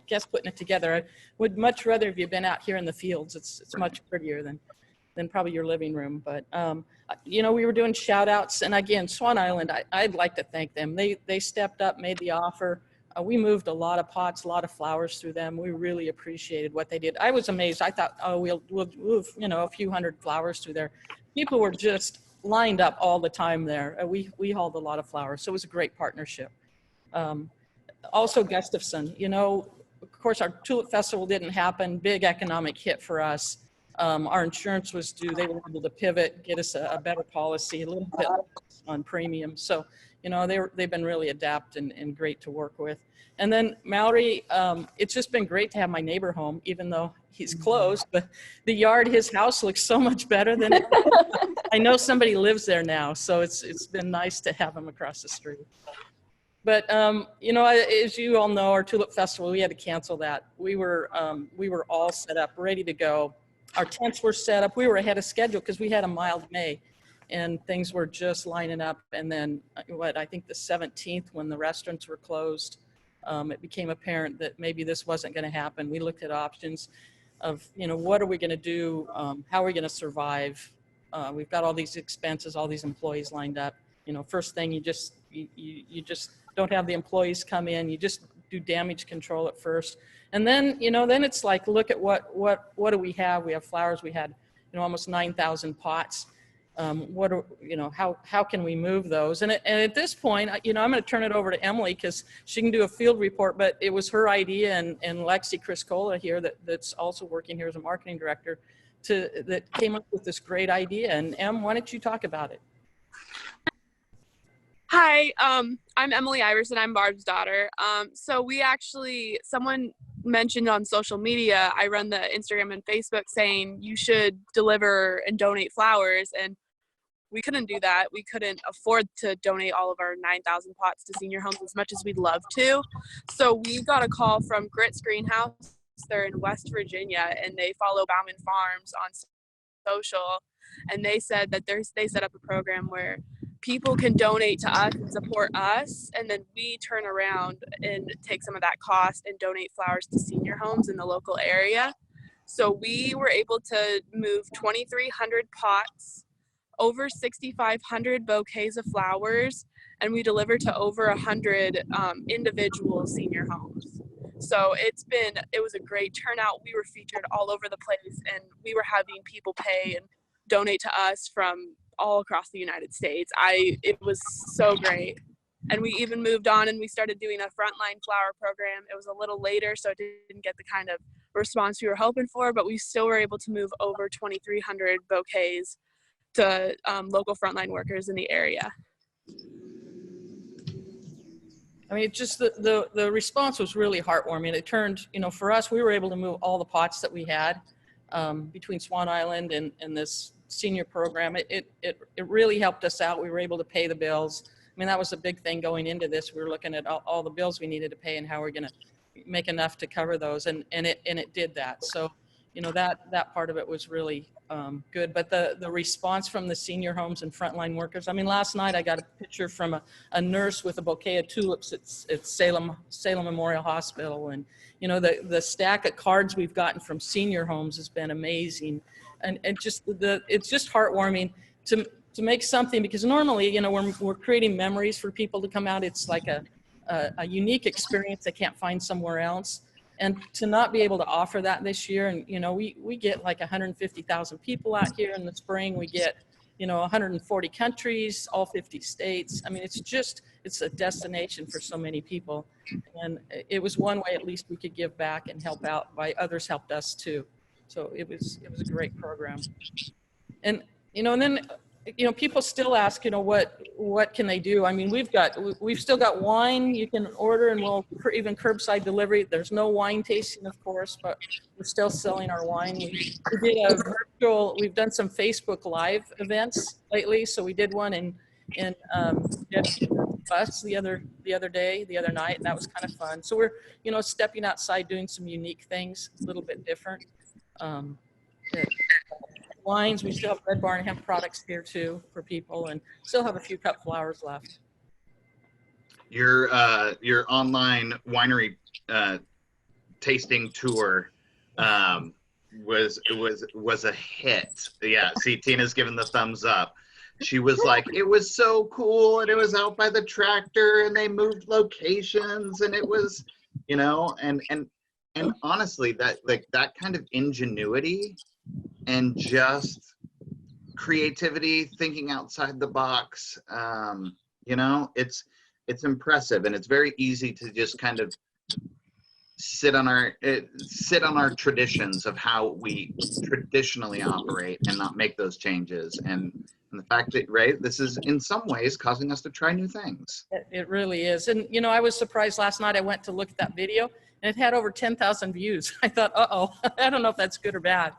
guess putting it together. I would much rather have you been out here in the fields. It's much prettier than probably your living room. But, you know, we were doing shout outs, and again, Swan Island, I'd like to thank them. They stepped up, made the offer. We moved a lot of pots, a lot of flowers through them. We really appreciated what they did. I was amazed. I thought, oh, we'll move, you know, a few hundred flowers through there. People were just lined up all the time there. We hauled a lot of flowers, so it was a great partnership. Also Gustafson, you know, of course our Tulip Festival didn't happen, big economic hit for us. Our insurance was due. They were able to pivot, get us a better policy, a little bit on premium. So, you know, they've been really adept and great to work with. And then Mallory, it's just been great to have my neighbor home, even though he's closed, but the yard, his house looks so much better than it did. I know somebody lives there now, so it's been nice to have him across the street. But, you know, as you all know, our Tulip Festival, we had to cancel that. We were all set up, ready to go. Our tents were set up. We were ahead of schedule because we had a mild May and things were just lining up. And then I think the 17th, when the restaurants were closed, it became apparent that maybe this wasn't going to happen. We looked at options of, you know, what are we going to do? How are we going to survive? We've got all these expenses, all these employees lined up. You know, first thing you just don't have the employees come in. You just do damage control at first. And then, you know, then it's like, look at what do we have? We have flowers. We had, you know, almost 9,000 pots. You know, how can we move those? And at this point, you know, I'm going to turn it over to Emily because she can do a field report, but it was her idea, and Lexi Criscola here that's also working here as a marketing director that came up with this great idea. And Em, why don't you talk about it? Hi, I'm Emily Iverson. I'm Barb's daughter. So someone mentioned on social media, I run the Instagram and Facebook, saying you should deliver and donate flowers, and we couldn't do that. We couldn't afford to donate all of our 9,000 pots to senior homes as much as we'd love to. So we got a call from Grit's Greenhouse. They're in West Virginia, and they follow Bauman Farms on social, and they said that they set up a program where people can donate to us and support us, and then we turn around and take some of that cost and donate flowers to senior homes in the local area. So we were able to move 2,300 pots, over 6,500 bouquets of flowers, and we delivered to over 100 individual senior homes. So it was a great turnout. We were featured all over the place, and we were having people pay and donate to us from all across the United States. It was so great. And we even moved on and we started doing a frontline flower program. It was a little later, so it didn't get the kind of response we were hoping for, but we still were able to move over 2,300 bouquets to local frontline workers in the area. I mean, just the response was really heartwarming. It turned, you know, for us, we were able to move all the pots that we had between Swan Island and this senior program. It really helped us out. We were able to pay the bills. I mean, that was a big thing going into this. We were looking at all the bills we needed to pay and how we're going to make enough to cover those, and it did that. So, you know, that part of it was really good. But the response from the senior homes and frontline workers. I mean, last night I got a picture from a nurse with a bouquet of tulips at Salem Memorial Hospital, and you know, the stack of cards we've gotten from senior homes has been amazing, and it's just heartwarming to make something, because normally, you know, we're creating memories for people to come out. It's like a unique experience they can't find somewhere else. And to not be able to offer that this year, and you know, we get like 150,000 people out here in the spring. We get, you know, 140 countries, all 50 states. I mean, it's a destination for so many people, and it was one way at least we could give back and help out by others helped us too. So it was a great program. And you know, and then, you know, people still ask, you know, what can they do? I mean, we've still got wine you can order, and we'll even curbside delivery. There's no wine tasting, of course, but we're still selling our wine. We've done some Facebook Live events lately. So we did one in bus the other night, and that was kind of fun. So we're, you know, stepping outside, doing some unique things, a little bit different. Wines, we still have Red Barn hemp products here too for people, and still have a few cut flowers left. Your online winery tasting tour was a hit. Yeah, see, Tina's giving the thumbs up. She was like, it was so cool, and it was out by the tractor, and they moved locations, and it was, you know, and honestly, that that kind of ingenuity and just creativity, thinking outside the box, you know, it's impressive, and it's very easy to just kind of sit on our traditions of how we traditionally operate and not make those changes. And the fact that, right, this is in some ways causing us to try new things. It really is. And, you know, I was surprised last night. I went to look at that video and it had over 10,000 views. I thought, uh-oh, I don't know if that's good or bad.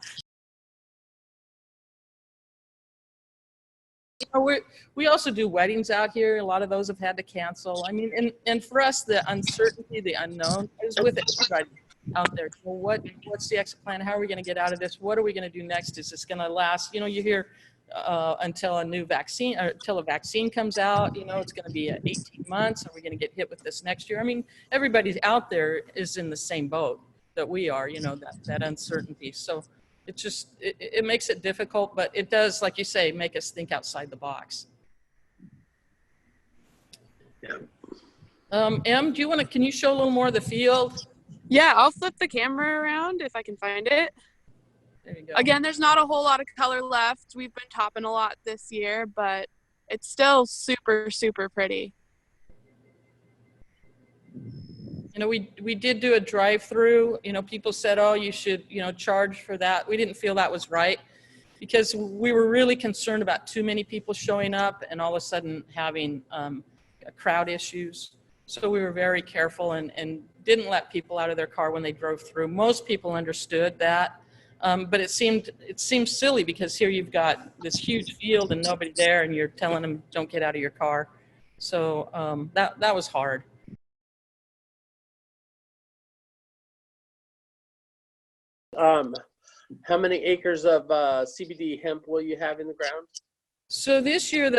You know, we also do weddings out here. A lot of those have had to cancel. I mean, and for us, the uncertainty, the unknown is with everybody out there. Well, what's the exit plan? How are we going to get out of this? What are we going to do next? Is this going to last? You know, you hear until a new vaccine, or until a vaccine comes out, you know, it's going to be 18 months. Are we going to get hit with this next year? I mean, everybody out there is in the same boat that we are, you know, that uncertainty. So it just, it makes it difficult, but it does, like you say, make us think outside the box. Yeah. Em, do you want to, can you show a little more of the field? Yeah, I'll flip the camera around if I can find it. There you go. Again, there's not a whole lot of color left. We've been topping a lot this year, but it's still super, super pretty. You know, we did do a drive-through. You know, people said, oh, you should, you know, charge for that. We didn't feel that was right because we were really concerned about too many people showing up and all of a sudden having crowd issues. So we were very careful and didn't let people out of their car when they drove through. Most people understood that. But it seemed silly because here you've got this huge field and nobody there, and you're telling them don't get out of your car. So that was hard. How many acres of CBD hemp will you have in the ground? So this year,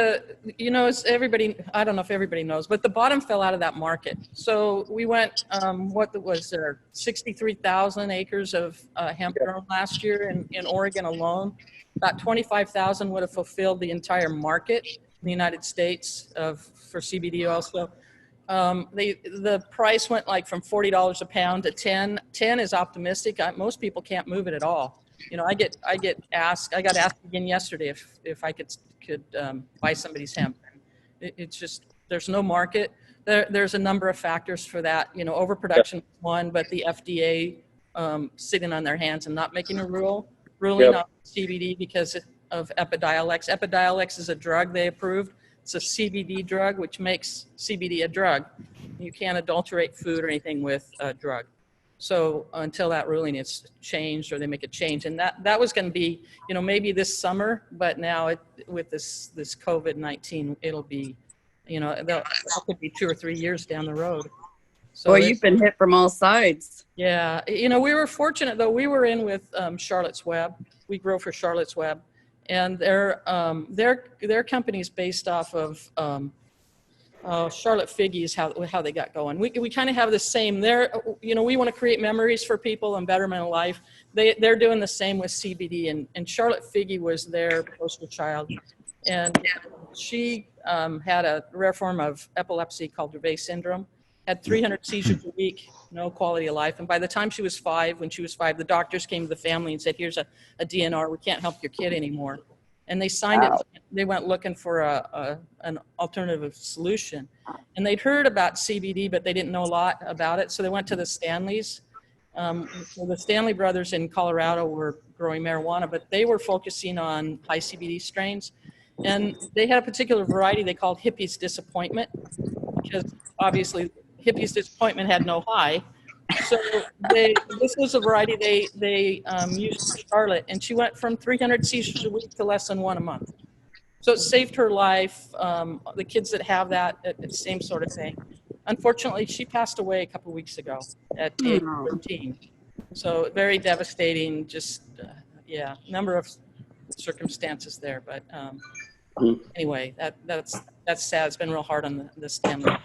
you know, it's everybody, I don't know if everybody knows, but the bottom fell out of that market. So we went, what was there, 63,000 acres of hemp grown last year in Oregon alone. About 25,000 would have fulfilled the entire market in the United States for CBD oil. So the price went like from $40 a pound to 10. 10 is optimistic. Most people can't move it at all. You know, I got asked again yesterday if I could buy somebody's hemp. It's just, there's no market. There's a number of factors for that. You know, overproduction is one, but the FDA sitting on their hands and not making a ruling on CBD because of Epidiolex. Epidiolex is a drug they approved. It's a CBD drug, which makes CBD a drug. You can't adulterate food or anything with a drug. So until that ruling is changed or they make a change, and that was going to be, you know, maybe this summer, but now with this COVID-19, it'll be, you know, that could be 2 or 3 years down the road. So well, you've been hit from all sides. Yeah, you know, we were fortunate though. We were in with Charlotte's Web. We grow for Charlotte's Web, and their company is based off of Charlotte Figgy is how they got going. We kind of have the same. You know, we want to create memories for people and betterment of life. They're doing the same with CBD, and Charlotte Figgy was their poster child, and she had a rare form of epilepsy called Dravet syndrome. Had 300 seizures a week, no quality of life. And by the time she was 5, the doctors came to the family and said, here's a DNR, we can't help your kid anymore. And they signed it. They went looking for an alternative solution. And they'd heard about CBD, but they didn't know a lot about it. So they went to the Stanleys. So the Stanley brothers in Colorado were growing marijuana, but they were focusing on high CBD strains. And they had a particular variety they called Hippie's Disappointment, because obviously Hippie's Disappointment had no high. So this was a variety they used for Charlotte, and she went from 300 seizures a week to less than 1 a month. So it saved her life. The kids that have that, same sort of thing. Unfortunately, she passed away a couple weeks ago at age 13. So very devastating, just, number of circumstances there. But anyway, that's sad. It's been real hard on the Stanley.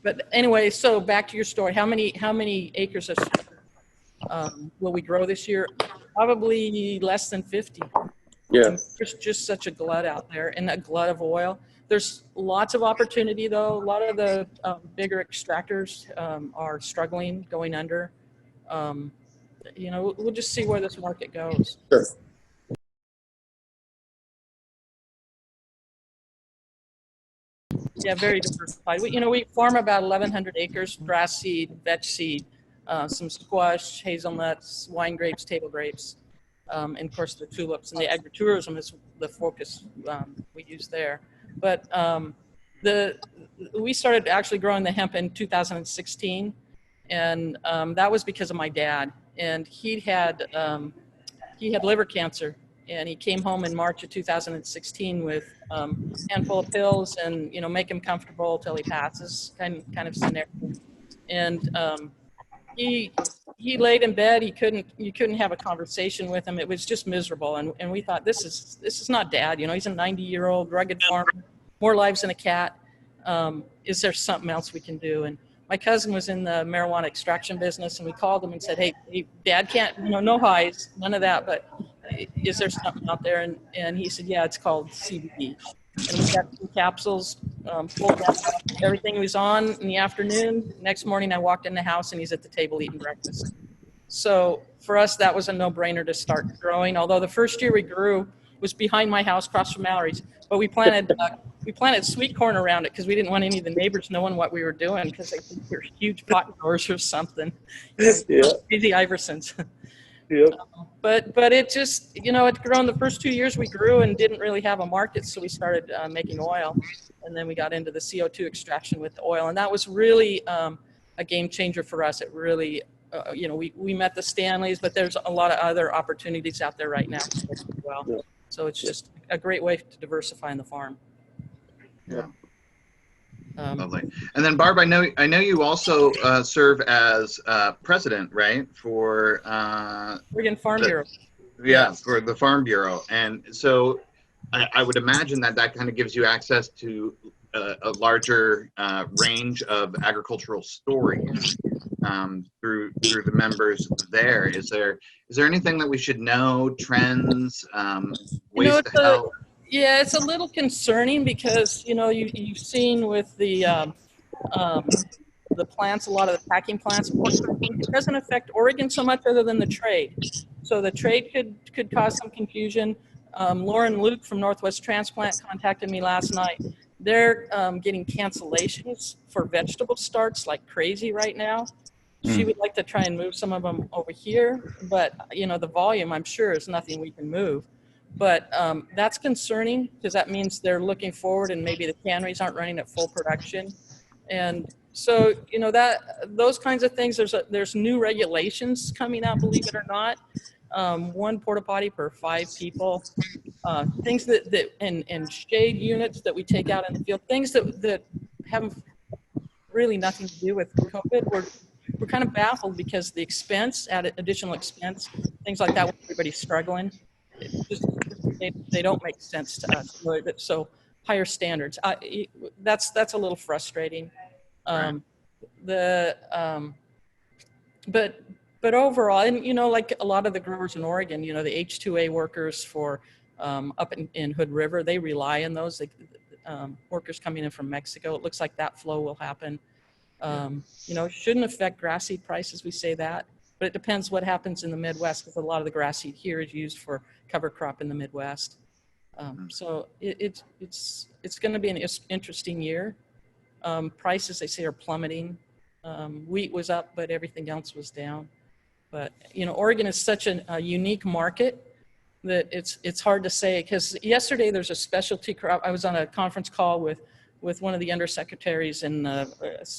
But anyway, so back to your story. How many acres of will we grow this year? Probably less than 50. Yeah. There's just such a glut out there and a glut of oil. There's lots of opportunity though. A lot of the bigger extractors are struggling, going under. We'll just see where this market goes. Sure. Yeah, very diversified. We farm about 1,100 acres, grass seed, vetch seed, some squash, hazelnuts, wine grapes, table grapes, and of course the tulips. And the agritourism is the focus we use there. But we started actually growing the hemp in 2016, and that was because of my dad. And he had liver cancer, and he came home in March of 2016 with a handful of pills and make him comfortable till he passes kind of scenario. And he laid in bed. You couldn't have a conversation with him. It was just miserable. And we thought, this is not Dad. He's a 90-year-old rugged farmer, more lives than a cat. Is there something else we can do? And my cousin was in the marijuana extraction business, and we called him and said, hey, Dad can't, no highs, none of that, but is there something out there? And he said, yeah, it's called CBD. And we got some capsules, pulled out everything he was on in the afternoon. Next morning, I walked in the house, and he's at the table eating breakfast. So for us, that was a no-brainer to start growing. Although the first year we grew was behind my house, across from Mallory's, but we planted sweet corn around it because we didn't want any of the neighbors knowing what we were doing because they think we're huge pot growers or something. Yeah. Crazy Iversons. Yep. But it just, it's grown. The first 2 years we grew and didn't really have a market, so we started making oil. And then we got into the CO2 extraction with the oil. And that was really a game changer for us. It really, we met the Stanleys, but there's a lot of other opportunities out there right now as well. Yeah. So it's just a great way to diversify in the farm. Yeah. Lovely. And then Barb, I know you also serve as president, right, for Oregon Farm Bureau. Yeah, for the Farm Bureau. And so I would imagine that kind of gives you access to a larger range of agricultural stories through the members there. Is there anything that we should know, trends, ways to help? Yeah, it's a little concerning because you've seen with the plants, a lot of the packing plants, it doesn't affect Oregon so much other than the trade. So the trade could cause some confusion. Lauren Luke from Northwest Transplant contacted me last night. They're getting cancellations for vegetable starts like crazy right now. She would like to try and move some of them over here, but the volume, I'm sure, is nothing we can move. But that's concerning because that means they're looking forward and maybe the canneries aren't running at full production. And so, those kinds of things, there's new regulations coming out, believe it or not. 1 porta potty per 5 people, things that and shade units that we take out in the field, things that have really nothing to do with COVID. We're kind of baffled because the expense, added additional expense, things like that, when everybody's struggling. They don't make sense to us. So higher standards. That's a little frustrating. But overall, and like a lot of the growers in Oregon, the H2A workers for up in Hood River, they rely on those. Workers coming in from Mexico. It looks like that flow will happen. It shouldn't affect grass seed prices. We say that. But it depends what happens in the Midwest because a lot of the grass seed here is used for cover crop in the Midwest. So it's going to be an interesting year. Prices, they say, are plummeting. Wheat was up, but everything else was down. But, Oregon is such a unique market that it's hard to say because yesterday there's a specialty crop. I was on a conference call with one of the undersecretaries and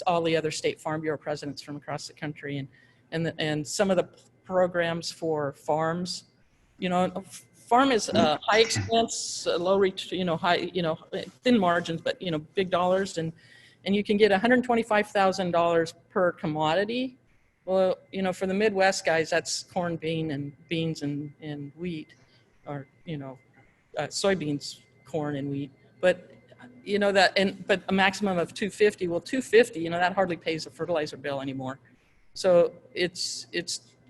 all the other state farm bureau presidents from across the country and some of the programs for farms. Farm is high expense, low reach, high, thin margins, but big dollars, and you can get $125,000 per commodity. Well, for the Midwest guys, that's corn, beans, and wheat, or soybeans, corn, and wheat. But but a maximum of 250. Well, 250, that hardly pays a fertilizer bill anymore. So it's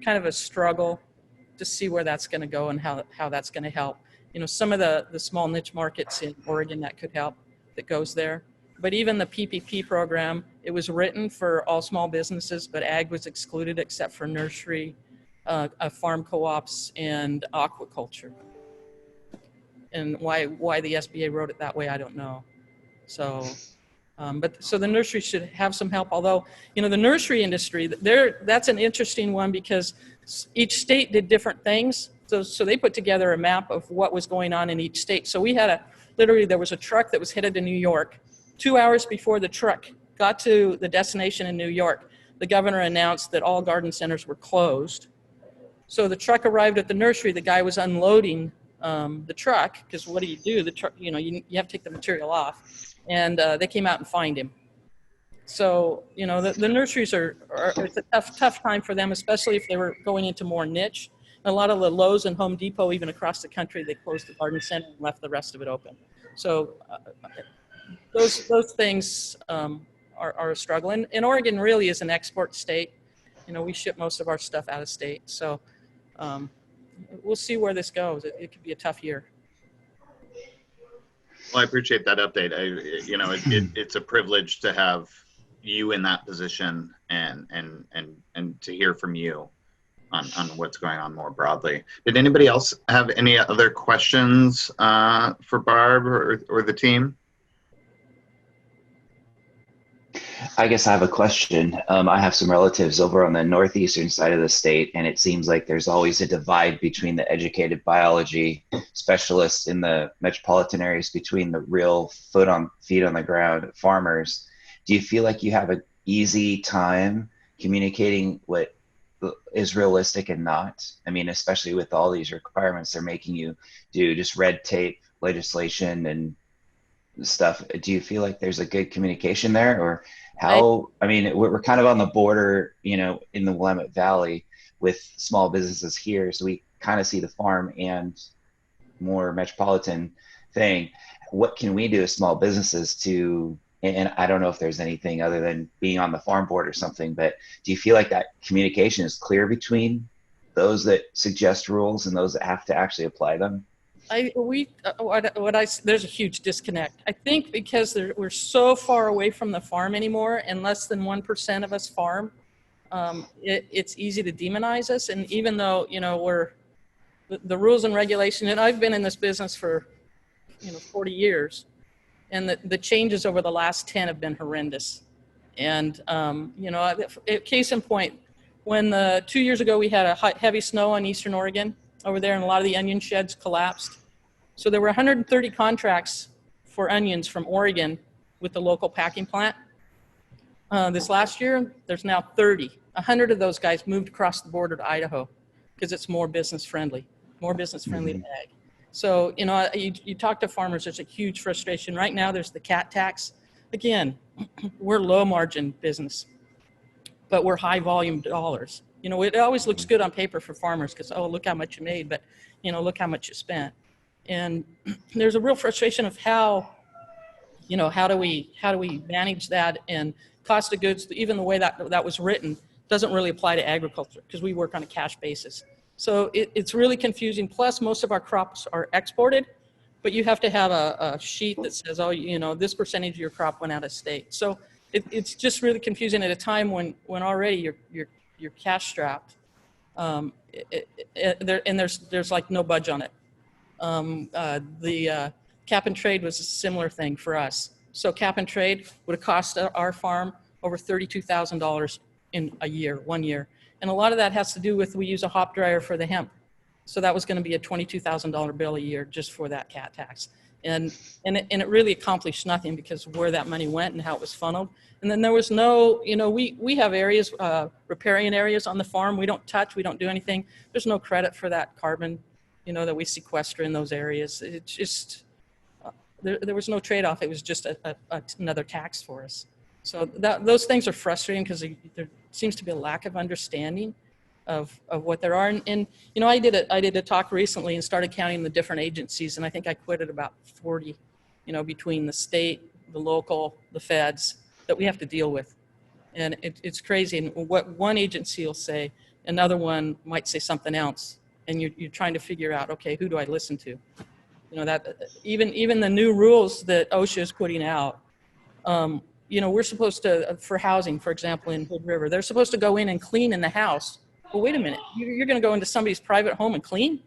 kind of a struggle to see where that's going to go and how that's going to help. Some of the small niche markets in Oregon that could help that goes there. But even the PPP program, it was written for all small businesses, but ag was excluded except for nursery, farm co-ops, and aquaculture. And why the SBA wrote it that way, I don't know. So, so the nursery should have some help. Although, the nursery industry, that's an interesting one because each state did different things. So they put together a map of what was going on in each state. So we had literally there was a truck that was headed to New York. 2 hours before the truck got to the destination in New York, the governor announced that all garden centers were closed. So the truck arrived at the nursery. The guy was unloading the truck, because what do? The truck, you have to take the material off, and they came out and fined him. So the nurseries it's a tough time for them, especially if they were going into more niche. A lot of the Lowe's and Home Depot, even across the country, they closed the garden center and left the rest of it open. So those things are a struggle. And Oregon really is an export state. We ship most of our stuff out of state. So we'll see where this goes. It could be a tough year. Well, I appreciate that update. It's a privilege to have you in that position and to hear from you on what's going on more broadly. Did anybody else have any other questions for Barb or the team? I guess I have a question. I have some relatives over on the northeastern side of the state, and it seems like there's always a divide between the educated biology specialists in the metropolitan areas between the real feet on the ground farmers. Do you feel like you have an easy time communicating what is realistic and not? I mean, especially with all these requirements they're making you do, just red tape legislation and stuff. Do you feel like there's a good communication there, or how? I mean, we're kind of on the border, in the Willamette Valley with small businesses here, so we kind of see the farm and more metropolitan thing. What can we do as small businesses to, and I don't know if there's anything other than being on the farm board or something, but do you feel like that communication is clear between those that suggest rules and those that have to actually apply them? There's a huge disconnect. I think because we're so far away from the farm anymore, and less than 1% of us farm, it's easy to demonize us. And even though, we're the rules and regulation, and I've been in this business for, 40 years, and the changes over the last 10 have been horrendous. And, case in point, when 2 years ago we had a heavy snow on Eastern Oregon over there, and a lot of the onion sheds collapsed. So there were 130 contracts for onions from Oregon with the local packing plant. This last year, there's now 30. 100 of those guys moved across the border to Idaho because it's more business friendly to ag. So, you talk to farmers, there's a huge frustration. Right now, there's the cat tax. Again, we're low margin business, but we're high volume dollars. It always looks good on paper for farmers because, oh, look how much you made, but, look how much you spent. And there's a real frustration of how do we manage that, and cost of goods, even the way that was written, doesn't really apply to agriculture because we work on a cash basis. So it's really confusing. Plus, most of our crops are exported, but you have to have a sheet that says, oh, this percentage of your crop went out of state. So it's just really confusing at a time when already you're cash strapped, and there's like no budge on it. The cap and trade was a similar thing for us. So cap and trade would have cost our farm over $32,000 in 1 year. And a lot of that has to do with, we use a hop dryer for the hemp. So that was going to be a $22,000 bill a year just for that cat tax. And it really accomplished nothing because of where that money went and how it was funneled. And then there was no, we have areas, riparian areas on the farm. We don't touch, we don't do anything. There's no credit for that carbon, that we sequester in those areas. It's just, there was no trade-off. It was just another tax for us. So those things are frustrating because there seems to be a lack of understanding of what there are. And I did a talk recently and started counting the different agencies, and I think I quoted about 40, between the state, the local, the feds, that we have to deal with. And it's crazy. And what one agency will say, another one might say something else, and you're trying to figure out, okay, who do I listen to? You know, that even the new rules that OSHA is putting out, you know, we're supposed to, for housing, for example, in Hood River, they're supposed to go in and clean in the house. Well, wait a minute, you're going to go into somebody's private home and clean?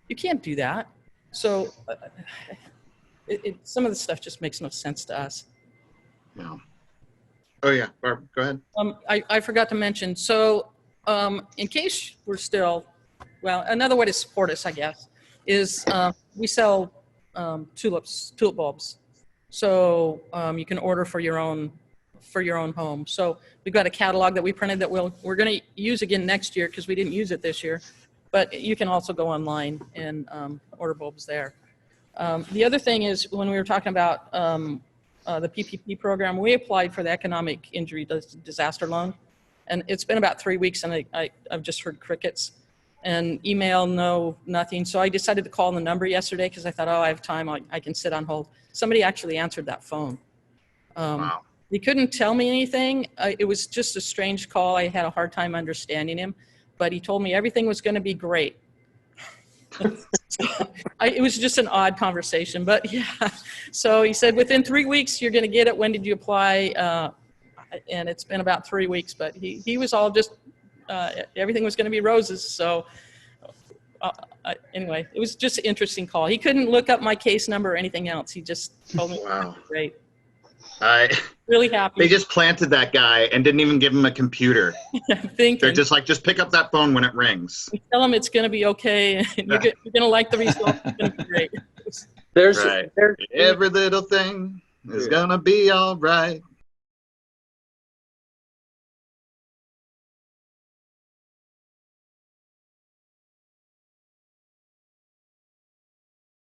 You can't do that. So some of the stuff just makes no sense to us. No. Oh yeah, Barb, go ahead. I forgot to mention, so in case we're still, well, another way to support us, I guess, is we sell tulip bulbs. So you can order for your own home. So we've got a catalog that we printed that we're going to use again next year because we didn't use it this year. But you can also go online and order bulbs there. The other thing is, when we were talking about the PPP program, we applied for the economic injury disaster loan, and it's been about 3 weeks, and I've just heard crickets. And email, no, nothing. So I decided to call the number yesterday because I thought, oh, I have time, I can sit on hold. Somebody actually answered that phone. Wow. He couldn't tell me anything. It was just a strange call. I had a hard time understanding him, but he told me everything was going to be great. It was just an odd conversation, but yeah. So he said, within 3 weeks, you're going to get it. When did you apply? And it's been about 3 weeks, but he was all just, everything was going to be roses. So anyway, it was just an interesting call. He couldn't look up my case number or anything else. He just told me, wow, great. Really happy. They just planted that guy and didn't even give him a computer. They're just like, just pick up that phone when it rings. Tell him it's going to be okay. And you're going to like the result. It's going to be great. There's every little thing is going to be all right.